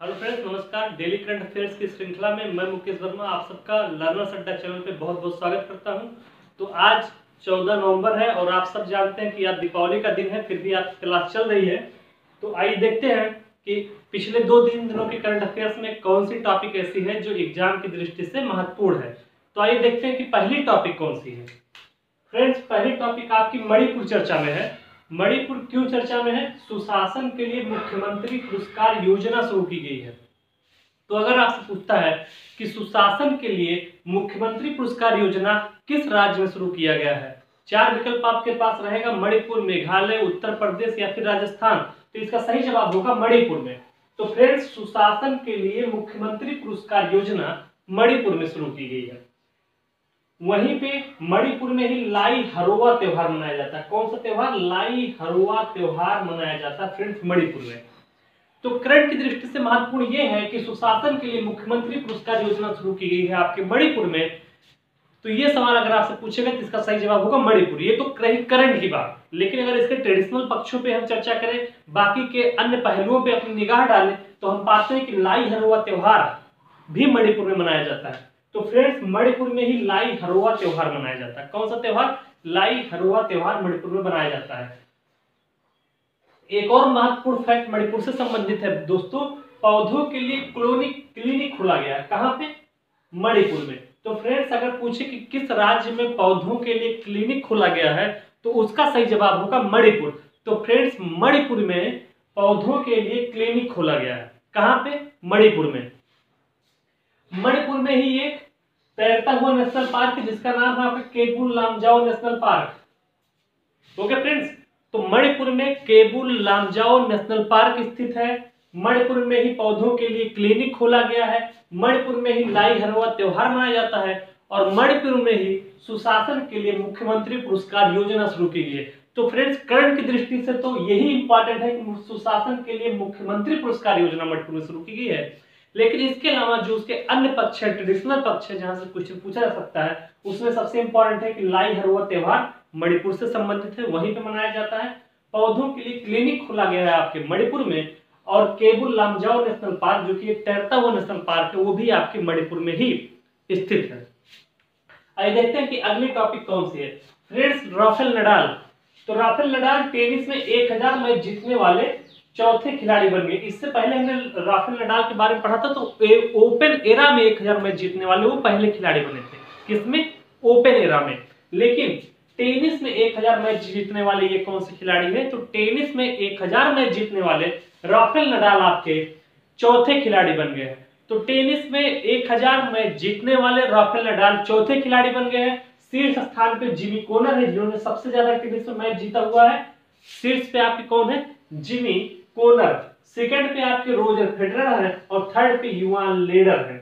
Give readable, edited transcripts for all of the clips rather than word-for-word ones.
Hello friends, नमस्कार। Daily current affairs की श्रृंखला में मैं मुकेश वर्मा आप सबका लर्नर्स अड्डा चैनल पे बहुत बहुत स्वागत करता हूं। तो आज 14 नवंबर है और आप सब जानते हैं कि आज दीपावली का दिन है, फिर भी आपकी क्लास चल रही है। तो आइए देखते हैं कि पिछले 2-3 दिनों के करंट अफेयर्स में कौन सी टॉपिक ऐसी है जो एग्जाम की दृष्टि से महत्वपूर्ण है। तो आइए देखते हैं कि पहली टॉपिक कौन सी है। फ्रेंड्स, पहली टॉपिक आपकी मणिपुर चर्चा में है। मणिपुर क्यों चर्चा में है? सुशासन के लिए मुख्यमंत्री पुरस्कार योजना शुरू की गई है। तो अगर आपसे पूछता है कि सुशासन के लिए मुख्यमंत्री पुरस्कार योजना किस राज्य में शुरू किया गया है, 4 विकल्प आपके पास रहेगा, मणिपुर, मेघालय, उत्तर प्रदेश या फिर राजस्थान। तो इसका सही जवाब होगा मणिपुर में। तो फ्रेंड्स, सुशासन के लिए मुख्यमंत्री पुरस्कार योजना मणिपुर में शुरू की गई है। वहीं पे मणिपुर में ही लाई हरोवा त्योहार मनाया जाता है। कौन सा त्योहार? लाई हरोवा त्योहार मनाया जाता है फ्रेंड्स मणिपुर में। तो करंट की दृष्टि से महत्वपूर्ण यह है कि सुशासन के लिए मुख्यमंत्री पुरस्कार योजना शुरू की गई है आपके मणिपुर में। तो ये सवाल अगर आपसे पूछेगा तो इसका सही जवाब होगा मणिपुर। ये तो करंट की बात, लेकिन अगर इसके ट्रेडिशनल पक्षों पे हम चर्चा करें, बाकी के अन्य पहलुओं पे अपनी निगाह डालें, तो हम पाते हैं कि लाई हरोवा त्योहार भी मणिपुर में मनाया जाता है। तो फ्रेंड्स, मणिपुर में ही लाई हरोवा त्योहार मनाया जाता है। कौन सा त्योहार? लाई हरोवा त्योहार मणिपुर में मनाया जाता है। एक और महत्वपूर्ण फैक्ट मणिपुर से संबंधित है दोस्तों, पौधों के लिए क्लिनिक खोला गया है। कहां पे? मणिपुर में। तो फ्रेंड्स, अगर पूछे कि किस राज्य में पौधों के लिए क्लिनिक खोला गया है, तो उसका सही जवाब होगा मणिपुर। तो फ्रेंड्स, मणिपुर में पौधों के लिए क्लिनिक खोला गया है। कहां पे? मणिपुर में। मणिपुर में ही एक तैरता हुआ नेशनल पार्क है जिसका नाम है आपका Keibul Lamjao national park. Okay friends, तो मणिपुर में केबुल लामजाओ नेशनल पार्क स्थित है। मणिपुर में ही पौधों के लिए क्लिनिक खोला गया है। मणिपुर में ही लाई हरोवा त्योहार मनाया जाता है और मणिपुर में ही सुशासन के लिए मुख्यमंत्री पुरस्कार योजना शुरू की गई है। तो फ्रेंड्स, करंट की दृष्टि से तो यही इंपॉर्टेंट है कि सुशासन के लिए मुख्यमंत्री पुरस्कार योजना मणिपुर में शुरू की गई है। लेकिन इसके अलावा जो उसके अन्य पक्ष है, ट्रेडिशनल पक्ष है, जहां से क्वेश्चन पूछा जा सकता है, उसमें सबसे इंपॉर्टेंट है कि लाई हरोवा त्योहार मणिपुर से संबंधित है, वहीं पे मनाया जाता है। पौधों के लिए क्लिनिक खोला गया है आपके मणिपुर में, और केबुल लामजाओ नेशनल पार्क जो कि एक तैरता हुआ नेशनल पार्क है, वो भी आपके मणिपुर में ही स्थित है। आइए देखते हैं कि अगली टॉपिक कौन सी है। Friends, Rafael Nadal. तो राफेल नडाल टेनिस में 1000 मैच जीतने वाले चौथे खिलाड़ी बन गए। इससे पहले हमने राफेल नडाल के बारे में पढ़ा था, तो ओपन एरा में 1000 मैच जीतने वाले वो पहले खिलाड़ी बने थे। किसमें? ओपन एरा में। लेकिन टेनिस में 1000 मैच जीतने वाले ये कौन से खिलाड़ी है? तो टेनिस में 1000 मैच जीतने वाले राफेल नडाल आपके चौथे खिलाड़ी बन गए हैं। तो टेनिस में 1000 मैच जीतने वाले राफेल नडाल चौथे खिलाड़ी बन गए हैं। शीर्ष स्थान पे जिमी कॉनर है जिन्होंने सबसे ज्यादा टेनिस में मैच जीता हुआ है। शीर्ष पे आपके कौन है? Jimmy Connor. सेकंड पे आपके रोजर फेडरर है और थर्ड पे युवान लेडर है।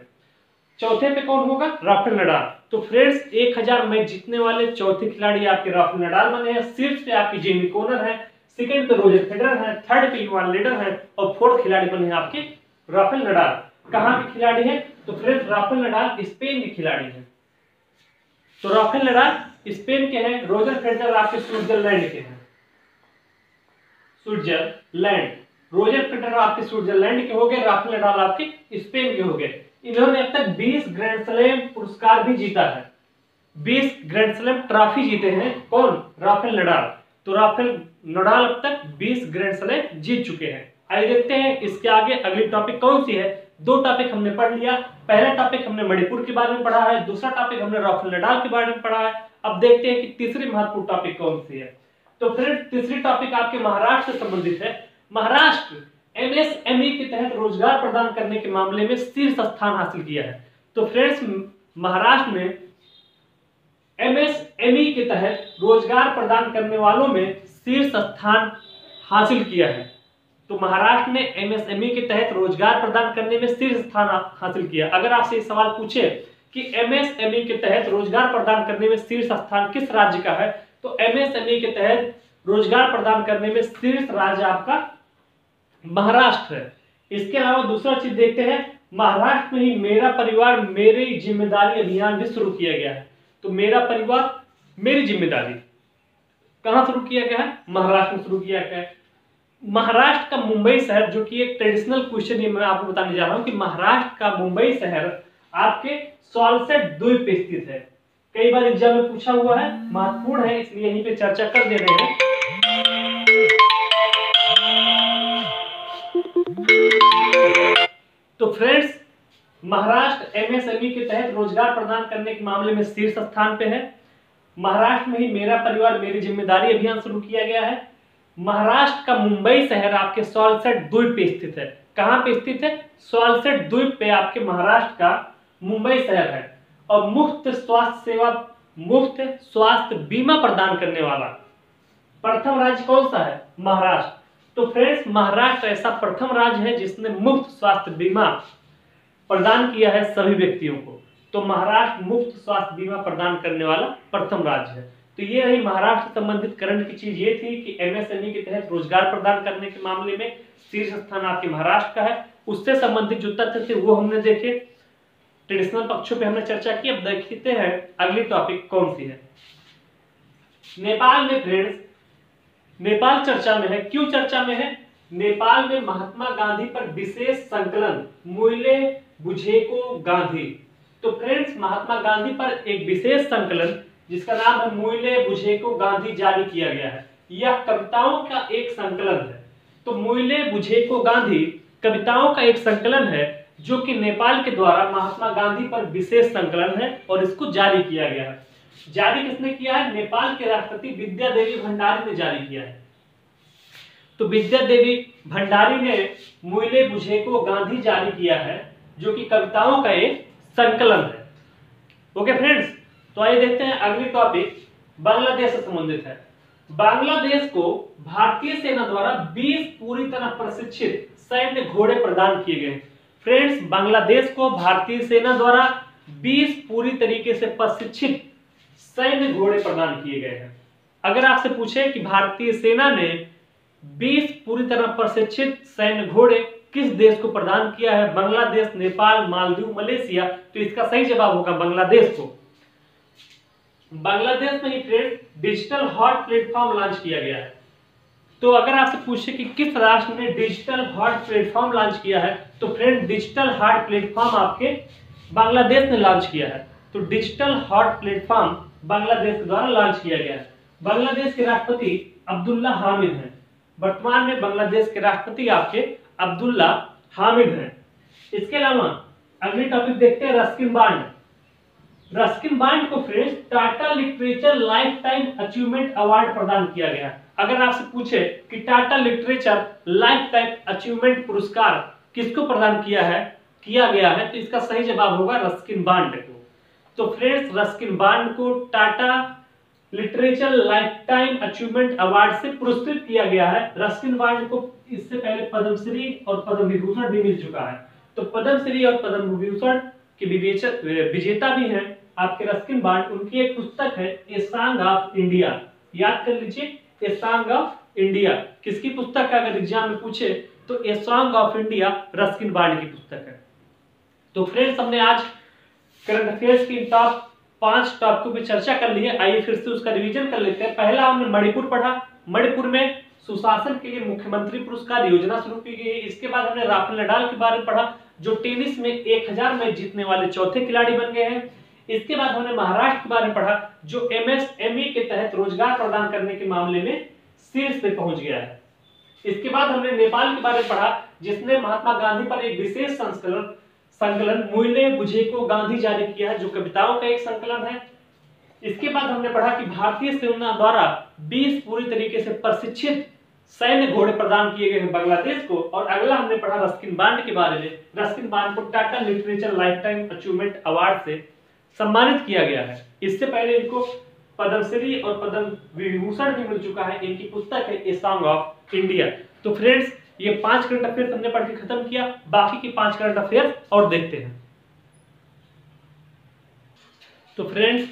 चौथे पे कौन होगा? Rafael Nadal. तो फ्रेंड्स, 1000 मैच जीतने वाले चौथे खिलाड़ी आपके राफेल नडाल बने हैं। शीर्ष पे आपकी जिमी कॉनर है, सेकंड पे रोजर फेडरर है, थर्ड पे युवान लेडर है और फोर्थ खिलाड़ी बने हैं आपके राफेल नडाल। कहां के खिलाड़ी हैं? तो फ्रेंड्स, राफेल नडाल स्पेन के खिलाड़ी हैं। तो राफेल नडाल स्पेन के हैं, रोजर फेडरर आपके स्विट्जरलैंड के हैं। स्विट्जरलैंड। रोजर फेडरर आपके स्विट्जरलैंड के हो गए, राफेल नडाल आपके स्पेन के हो गए। इन्होंने अब तक 20 ग्रैंड स्लैम पुरस्कार भी जीता है। 20 ग्रैंड स्लैम ट्रॉफी जीते हैं। कौन? Rafael Nadal. तो राफेल नडाल अब तक 20 ग्रैंड स्लैम जीत चुके हैं। आइए देखते हैं इसके आगे अगली टॉपिक कौन सी है। 2 टॉपिक हमने पढ़ लिया। पहला टॉपिक हमने मणिपुर के बारे में पढ़ा है, दूसरा टॉपिक हमने राफेल नडाल के बारे में पढ़ा है। अब देखते हैं कि तीसरी महत्वपूर्ण टॉपिक कौन सी है। तो फ्रेंड्स, तीसरी टॉपिक आपके महाराष्ट्र से संबंधित है। महाराष्ट्र एमएसएमई के तहत रोजगार प्रदान करने के मामले में शीर्ष स्थान हासिल किया है। तो फ्रेंड्स, महाराष्ट्र में एमएसएमई के तहत रोजगार प्रदान करने वालों में शीर्ष स्थान हासिल किया है। तो महाराष्ट्र ने एमएसएमई के तहत रोजगार प्रदान करने में शीर्ष स्थान हासिल किया। अगर आपसे एक सवाल पूछे कि एमएसएमई के तहत रोजगार प्रदान करने में शीर्ष स्थान किस राज्य का है, तो एमएसएमई के तहत रोजगार प्रदान करने में शीर्ष राज्य आपका महाराष्ट्र है। इसके अलावा दूसरा चीज देखते हैं, महाराष्ट्र में ही मेरा परिवार मेरी जिम्मेदारी अभियान भी शुरू किया गया है। तो मेरा परिवार मेरी जिम्मेदारी कहां शुरू किया गया है? महाराष्ट्र में शुरू किया गया है। महाराष्ट्र का मुंबई शहर, जो कि एक ट्रेडिशनल क्वेश्चन है, मैं आपको बताने जा रहा हूं कि महाराष्ट्र का मुंबई शहर आपके सॉल्सेट द्वीप पे स्थित है। कई बार एग्जाम में पूछा हुआ है, महत्वपूर्ण है, इसलिए यहीं पे चर्चा कर दे रहे हैं। तो फ्रेंड्स, महाराष्ट्र एमएसएमई के तहत रोजगार प्रदान करने के मामले में शीर्ष स्थान पे है। महाराष्ट्र में ही मेरा परिवार मेरी जिम्मेदारी अभियान शुरू किया गया है। महाराष्ट्र का मुंबई शहर आपके सॉल्सेट द्वीप पे स्थित है। कहां पे स्थित है? सॉल्सेट द्वीप पे आपके महाराष्ट्र का मुंबई शहर है। और मुफ्त स्वास्थ्य सेवा, मुफ्त स्वास्थ्य बीमा प्रदान करने वाला प्रथम राज्य कौन सा है? महाराष्ट्र। तो फ्रेंड्स, महाराष्ट्र ऐसा प्रथम राज्य है जिसने मुफ्त स्वास्थ्य बीमा प्रदान किया है सभी व्यक्तियों को। तो महाराष्ट्र मुफ्त स्वास्थ्य बीमा प्रदान करने वाला प्रथम राज्य है। तो ये रही महाराष्ट्र से संबंधित करंट की चीज, ये थी कि एमएसएमई के तहत रोजगार प्रदान करने के मामले में शीर्ष स्थान आपके महाराष्ट्र का है। उससे संबंधित जो तथ्य थे वो हमने देखे, ट्रेडिशनल पक्षों पे हमने चर्चा की। अब देखते हैं अगली टॉपिक कौन सी है। नेपाल में फ्रेंड्स, नेपाल चर्चा में है। क्यों चर्चा में है? नेपाल में महात्मा गांधी पर विशेष संकलन मुइले बुझेको गांधी। तो फ्रेंड्स, महात्मा गांधी पर एक विशेष संकलन जिसका नाम है मुइले बुझेको गांधी जारी किया गया है। यह कविताओं का एक संकलन है। तो मुइले बुझेको गांधी कविताओं का एक संकलन है जो कि नेपाल के द्वारा महात्मा गांधी पर विशेष संकलन है और इसको जारी किया गया है। जारी किसने किया है? नेपाल के राष्ट्रपति विद्या देवी भंडारी ने जारी किया है। तो विद्या देवी भंडारी ने मुइले बुझेको गांधी जारी किया है, जो कि कविताओं का एक संकलन है। ओके फ्रेंड्स, तो आइए देखते हैं अगली टॉपिक बांग्लादेश से संबंधित है। बांग्लादेश को भारतीय सेना द्वारा 20 पूरी तरह प्रशिक्षित सैन्य घोड़े प्रदान किए गए। फ्रेंड्स, बांग्लादेश को भारतीय सेना द्वारा 20 पूरी तरीके से प्रशिक्षित सैन्य घोड़े प्रदान किए गए हैं। अगर आपसे पूछे कि भारतीय सेना ने 20 पूरी तरह प्रशिक्षित सैन्य घोड़े किस देश को प्रदान किया है? बांग्लादेश, नेपाल, मालदीव, मलेशिया। तो इसका सही जवाब होगा बांग्लादेश को। बांग्लादेश में ही friend digital heart platform launch किया गया है। तो अगर आपसे पूछे कि किस राष्ट्र ने डिजिटल हार्ट प्लेटफॉर्म लॉन्च किया है, तो फ्रेंड डिजिटल हार्ट प्लेटफॉर्म आपके बांग्लादेश ने लॉन्च किया है। तो डिजिटल हार्ट प्लेटफॉर्म बांग्लादेश के द्वारा लॉन्च किया गया है। बांग्लादेश के राष्ट्रपति अब्दुल्ला हामिद हैं। वर्तमान में बांग्लादेश के राष्ट्रपति आपके अब्दुल्ला हामिद हैं। इसके अलावा अगली टॉपिक देखते हैं रस्किन बॉन्ड। रस्किन बॉन्ड को friends Tata literature life time achievement award प्रदान किया गया। अगर आपसे पूछे कि Tata literature life time achievement पुरस्कार किसको प्रदान किया गया है, तो इसका सही जवाब होगा रस्किन बॉन्ड को। तो फ्रेंड्स, रस्किन बॉन्ड को Tata literature life time achievement award से पुरस्कृत किया गया है। रस्किन बॉन्ड को इससे पहले पद्मश्री और पद्म विभूषण भी मिल चुका है। तो पद्मश्री और पद्म विभूषण के विजेता भी हैं आपके रस्किन बॉन्ड। उनकी एक पुस्तक है ए सॉन्ग ऑफ इंडिया। याद कर लीजिए, ए सॉन्ग ऑफ इंडिया किसकी पुस्तक है? अगर एग्जाम में पूछे तो a song of India Ruskin bond की पुस्तक है। तो फ्रेंड्स, हमने आज करंट अफेयर्स की टॉप 5 टॉपिकों पे चर्चा कर ली है। आइए फिर से उसका रिवीजन कर लेते हैं। पहला हमने मणिपुर पढ़ा। मणिपुर में सुशासन के लिए मुख्यमंत्री पुरस्कार योजना शुरू की गई है। इसके बाद हमने राफेल नडाल के बारे में पढ़ा, जो टेनिस में 1000 मैच जीतने वाले चौथे खिलाड़ी बन गए हैं। इसके बाद हमने महाराष्ट्र के बारे में पढ़ा, जो एमएसएमई के तहत रोजगार प्रदान करने के मामले में शीर्ष पे पहुंच गया है। इसके बाद हमने नेपाल के बारे में पढ़ा, जिसने महात्मा गांधी पर एक विशेष संकलन मुइले बुझेको गांधी जारी किया है, जो कविताओं का एक संकलन है। इसके बाद हमने पढ़ा कि भारतीय सेना द्वारा 20 पूरी तरीके से प्रशिक्षित सैन्य घोड़े प्रदान किए गए हैं बांग्लादेश को। और अगला हमने पढ़ा रस्किन बॉन्ड के बारे में। रस्किन बॉन्ड को Tata literature life time achievement award से सम्मानित किया गया है। इससे पहले इनको पद्मश्री और पद्म विभूषण भी मिल चुका है। इनकी पुस्तक है ए सॉन्ग ऑफ इंडिया। तो फ्रेंड्स, ये 5 करंट अफेयर्स हमने पढ़ के खत्म किया। बाकी के 5 करंट अफेयर्स और देखते हैं। तो फ्रेंड्स,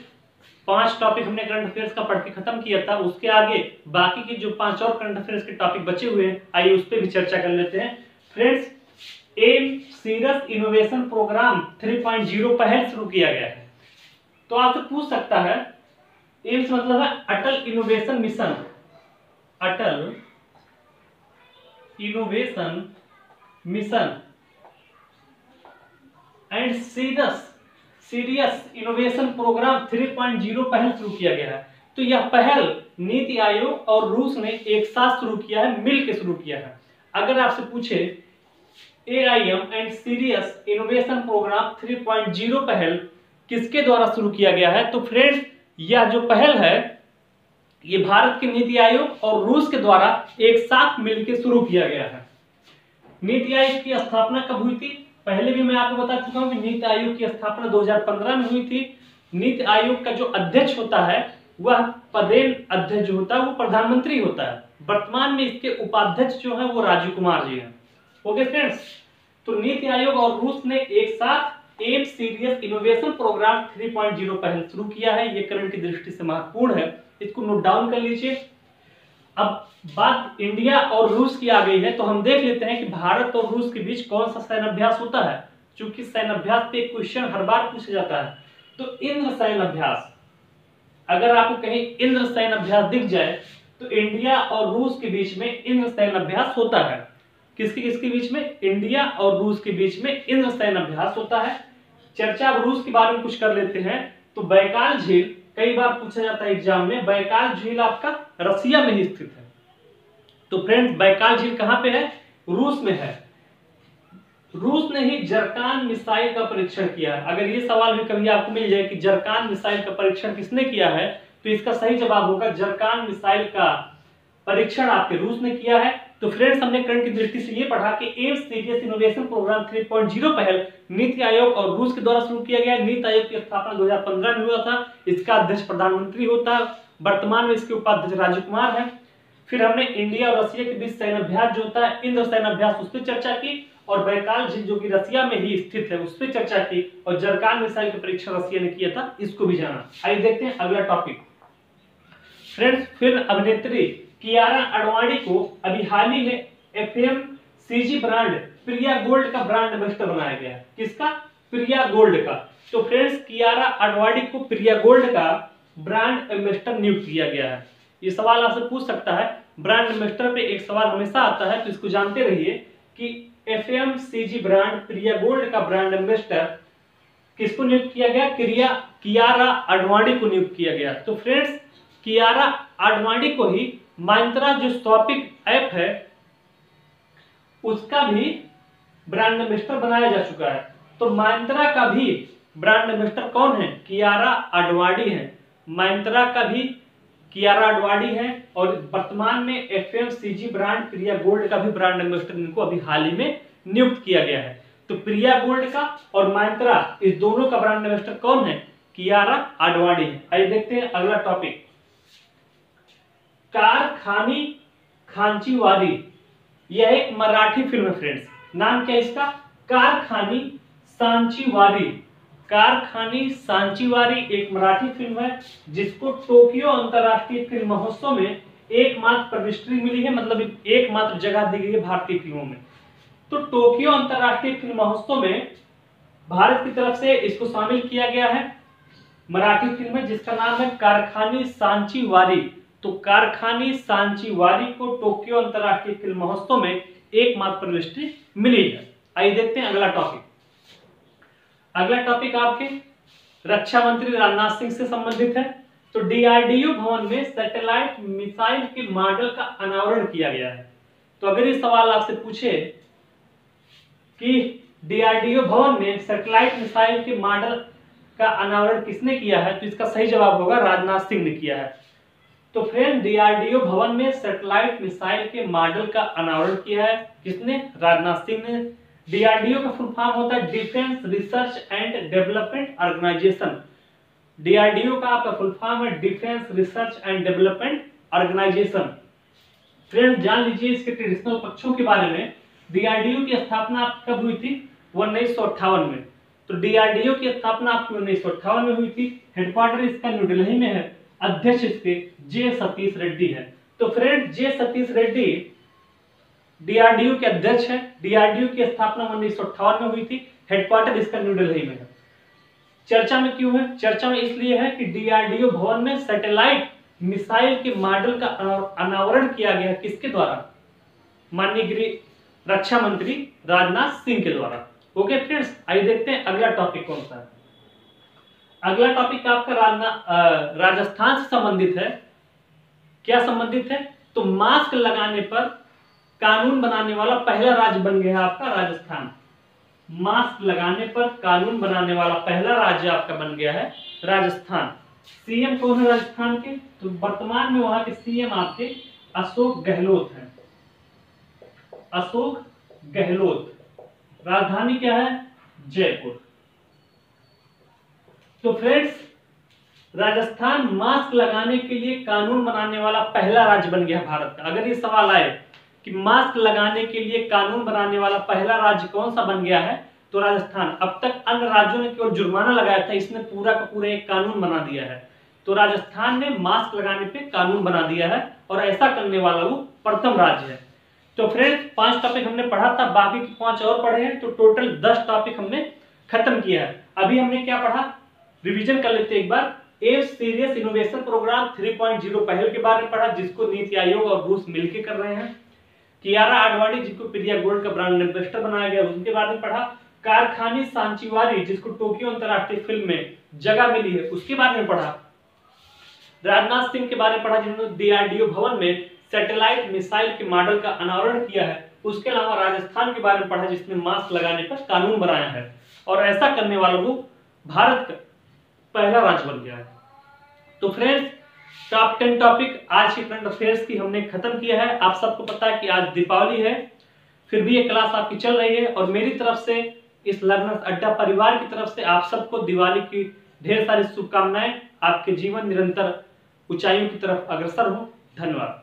5 टॉपिक हमने करंट अफेयर्स का पढ़ के खत्म किया था। उसके आगे बाकी के जो 5 और करंट अफेयर्स के टॉपिक बचे हुए हैं, आइए उस पर भी चर्चा कर लेते हैं। Friends, AIM Sirius innovation programme 3.0 पहल शुरू किया गया है। तो आपसे पूछ सकता है, एम्स मतलब है Atal innovation mission. Atal innovation mission and serious innovation programme 3.0 पहल शुरू किया गया है। तो यह पहल नीति आयोग और रूस ने एक साथ शुरू किया है, मिल के शुरू किया है। अगर आपसे पूछे AIM and serious innovation programme 3.0 पहल किसके द्वारा शुरू किया गया है, तो फ्रेंड्स यह जो पहल है ये भारत के नीति आयोग और रूस के द्वारा एक साथ मिलकर शुरू किया गया है। नीति आयोग की स्थापना कब हुई थी? पहले भी मैं आपको बता चुका हूं कि नीति आयोग की स्थापना 2015 में हुई थी। नीति आयोग का जो अध्यक्ष होता है वह पदेन अध्यक्ष जो होता है वो प्रधानमंत्री होता है। वर्तमान में इसके उपाध्यक्ष जो है वो राजीव कुमार जी हैं। ओके फ्रेंड्स, तो नीति आयोग और रूस ने एक साथ एम सीरियस इनोवेशन प्रोग्राम 3.0 पहल शुरू किया है। ये करंट की दृष्टि से महत्वपूर्ण है, इसको नोट डाउन कर लीजिए। अब बात इंडिया और रूस की आ गई है, तो हम देख लेते हैं कि भारत और रूस के बीच कौन सा सैन्य अभ्यास होता है। क्योंकि सैन्य अभ्यास पे क्वेश्चन हर बार पूछा जाता है। तो इंद्र सैन्य अभ्यास, अगर आपको कहीं इंद्र सैन्य अभ्यास दिख जाए तो इंडिया और रूस के बीच में इंद्र सैन्य अभ्यास होता है। किसके किसके बीच में? इंडिया और रूस के बीच में इंद्र सैन्य अभ्यास होता है। चर्चा रूस के बारे में कुछ कर लेते हैं। तो बैकाल झील कई बार पूछा जाता है एग्जाम में, बैकाल झील आपका रसिया में ही स्थित है। तो फ्रेंड्स बैकाल झील कहां पे है? रूस में है। रूस ने ही जरकान मिसाइल का परीक्षण किया है। अगर ये सवाल भी कभी आपको मिल जाए कि जरकान मिसाइल का परीक्षण किसने किया है, तो इसका सही जवाब होगा जरकान मिसाइल का परीक्षण आपके रूस ने किया है। तो फ्रेंड्स हमने करंट की दृष्टि से ये पढ़ा कि एम सीरियस इनोवेशन प्रोग्राम 3.0 पहल नीति आयोग और रूस के द्वारा शुरू किया गया। नीति आयोग की स्थापना 2015 में हुआ था। इसका अध्यक्ष प्रधानमंत्री होता है। वर्तमान में इसके उपाध्यक्ष राजीव कुमार है। फिर हमने इंडिया और रसिया के बीच सैन्य अभ्यास जो होता है इंद्र सैन्य अभ्यास, उस पर चर्चा की। और बैकाल झील जो कि रसिया में ही स्थित है उस पर चर्चा की। और जरकान मिसाइल का परीक्षण रसिया ने किया था, इसको भी जाना। आइए देखते हैं अगला टॉपिक। फ्रेंड्स फिल्म अभिनेत्री कियारा आडवाणी को अभी हाल ही में FMCG ब्रांड प्रिया गोल्ड का ब्रांड एम्बेसडर बनाया गया है। किसका? प्रिया गोल्ड का। तो फ्रेंड्स कियारा आडवाणी को प्रिया गोल्ड का ब्रांड एम्बेसडर नियुक्त किया गया है। ये सवाल आपसे पूछ सकता है, ब्रांड एम्बेसडर पे एक सवाल हमेशा आता है, तो इसको जानते रहिए कि FMCG ब्रांड प्रिया गोल्ड का ब्रांड एम्बेसडर किसको नियुक्त किया गया? कियारा आडवाणी को नियुक्त किया गया। तो फ्रेंड्स कियारा आडवाणी को ही माइंत्रा जो शॉपिंग ऐप है उसका भी ब्रांड एम्बेसडर बनाया जा चुका है। तो माइंत्रा का भी ब्रांड एम्बेसडर कौन है? कियारा आडवाणी है। माइंत्रा का भी कियारा आडवाणी है। और वर्तमान में FMCG ब्रांड प्रिया गोल्ड का भी ब्रांड एम्बेसडर इनको अभी हाल ही में नियुक्त किया गया है। तो प्रिया गोल्ड का और माइंत्रा इस दोनों का ब्रांड एम्बेसडर कौन है? कियारा आडवाणी है। आइए देखते हैं अगला टॉपिक। कारखानी खांचीवारी, यह एक मराठी फिल्म है फ्रेंड्स। नाम क्या है इसका? कारखानी सांचीवारी। कारखानी सांचीवारी एक मराठी फिल्म है जिसको टोक्यो अंतरराष्ट्रीय फिल्म महोत्सव में एकमात्र प्रविष्टि मिली है, मतलब एकमात्र जगह दी गई है भारतीय फिल्मों में। तो टोक्यो अंतरराष्ट्रीय फिल्म महोत्सव में भारत की तरफ से इसको शामिल किया गया है। मराठी फिल्म है जिसका नाम है कारखानी सांचीवारी। तो कारखानी सांचीवारी को टोक्यो अंतरराष्ट्रीय फिल्म महोत्सव में एकमात्र प्रविष्टि मिली है। आइए देखते हैं अगला टॉपिक। अगला टॉपिक आपके रक्षा मंत्री राजनाथ सिंह से संबंधित है। तो DRDO भवन में सैटेलाइट मिसाइल के मॉडल का अनावरण किया गया है। तो अगर ये सवाल आपसे पूछे कि DRDO भवन में सैटेलाइट मिसाइल के मॉडल का अनावरण किसने किया है, तो इसका सही जवाब होगा राजनाथ सिंह ने किया है। तो फ्रेंड DRDO भवन में सैटेलाइट मिसाइल के मॉडल का अनावरण किया है किसने? राजनाथ सिंह ने। DRDO का फुल फॉर्म होता है defence research and development organisation. DRDO का आपका फुल फॉर्म है defence research and development organisation. Friends जान लीजिए इसके ट्रेडिशनल पक्षों के बारे में। DRDO की स्थापना कब हुई थी? 1958 में। तो DRDO की स्थापना आपकी 1958 में हुई थी। हेडक्वार्टर इसका न्यू दिल्ली में है। अध्यक्ष इसके J सतीश रेड्डी है। तो friend J Satish Reddy DRDO के अध्यक्ष है। DRDO की स्थापना 1958 में हुई थी। हेडक्वार्टर इसका न्यू दिल्ली में है। चर्चा में क्यों है? चर्चा में इसलिए है कि DRDO भवन में सैटेलाइट मिसाइल के मॉडल का अनावरण किया गया किसके द्वारा? माननीय गृह रक्षा मंत्री राजनाथ सिंह के द्वारा। ओके फ्रेंड्स, आइए देखते हैं अगला टॉपिक कौन सा है। अगला टॉपिक आपका राजस्थान से संबंधित है। क्या संबंधित है? तो मास्क लगाने पर कानून बनाने वाला पहला राज्य बन गया है आपका राजस्थान। मास्क लगाने पर कानून बनाने वाला पहला राज्य आपका बन गया है राजस्थान। सीएम कौन है राजस्थान के? तो वर्तमान में वहां के सीएम आपके अशोक गहलोत हैं। अशोक गहलोत। राजधानी क्या है? जयपुर। तो फ्रेंड्स, राजस्थान मास्क लगाने के लिए कानून बनाने वाला पहला राज्य बन गया भारत का। अगर ये सवाल आए कि मास्क लगाने के लिए कानून बनाने वाला पहला राज्य कौन सा बन गया है, तो राजस्थान। अब तक अन्य राज्यों ने केवल जुर्माना लगाया था, इसने पूरा का पूरा एक कानून बना दिया है। तो राजस्थान ने मास्क लगाने पे कानून बना दिया है और ऐसा करने वाला वो प्रथम राज्य है। तो फ्रेंड्स, 5 टॉपिक हमने पढ़ा था, बाकी के 5 और पढ़े हैं, तो टोटल 10 टॉपिक हमने खत्म किया है। अभी हमने क्या पढ़ा, रिवीजन कर लेते एक बार। ए सीरियस इनोवेशन प्रोग्राम 3.0 पहल के बारे में पढ़ा, जिसको नीति आयोग और रूस मिलकर कर रहे हैं। कियारा आडवाणी, जिसको प्रिया गोल्ड का ब्रांड एम्बेसडर बनाया गया, उनके बारे में पढ़ा। कारखानी सांचीवारी, जिसको टोक्यो अंतरराष्ट्रीय फिल्म में जगह मिली है, उसके बारे में पढ़ा। राजनाथ सिंह के बारे में पढ़ा, जिन्होंने डीआरडीओ भवन में सैटेलाइट मिसाइल के मॉडल का अनावरण किया है। उसके अलावा राजस्थान के बारे में पढ़ा, जिसने मास्क लगाने पर कानून बनाया है और ऐसा करने वाला वो भारत का पहला राज्य बन गया है। तो फ्रेंड्स, टॉप 10 टॉपिक आज की करंट अफेयर्स की हमने खत्म किया है। आप सबको पता है कि आज दीपावली है, फिर भी ये क्लास आपकी चल रही है और मेरी तरफ से, इस लर्नर्स अड्डा परिवार की तरफ से आप सबको दिवाली की ढेर सारी शुभकामनाएं। आपके जीवन निरंतर ऊंचाइयों की तरफ अग्रसर हो। धन्यवाद।